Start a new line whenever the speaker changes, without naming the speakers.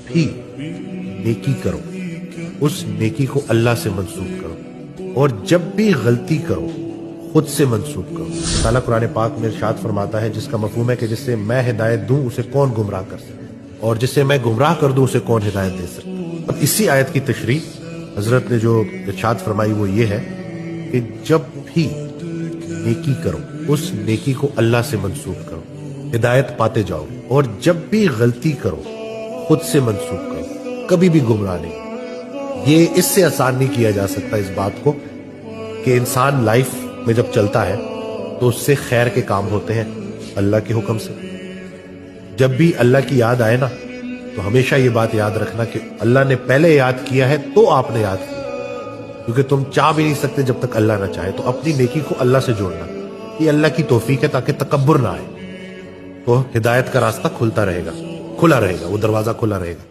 भी नेकी करो, उस नेकी को अल्लाह से मंसूब करो, और जब भी गलती करो खुद से मंसूब करो। ताला कुरान पाक में इरशाद फरमाता है, जिसका मफहूम है कि जिससे मैं हिदायत दूं उसे कौन गुमराह कर सके, और जिससे मैं गुमराह कर दूं उसे कौन हिदायत दे सके। अब इसी आयत की तशरीह हजरत ने जो इरशाद फरमाई वो ये है कि जब भी नेकी करो उस नेकी को अल्लाह से मंसूब करो, हिदायत पाते जाओ, और जब भी गलती करो खुद से मंसूब करो, कभी भी गुमराह नहीं। ये इससे आसान नहीं किया जा सकता इस बात को कि इंसान लाइफ में जब चलता है तो उससे खैर के काम होते हैं अल्लाह के हुक्म से। जब भी अल्लाह की याद आए ना तो हमेशा ये बात याद रखना कि अल्लाह ने पहले याद किया है तो आपने याद किया, क्योंकि तुम चाह भी नहीं सकते जब तक अल्लाह ना चाहे। तो अपनी नेकी को अल्लाह से जोड़ना, ये अल्लाह की तौफीक है, ताकि तकब्बुर ना आए, तो हिदायत का रास्ता खुला रहेगा, वो दरवाजा खुला रहेगा।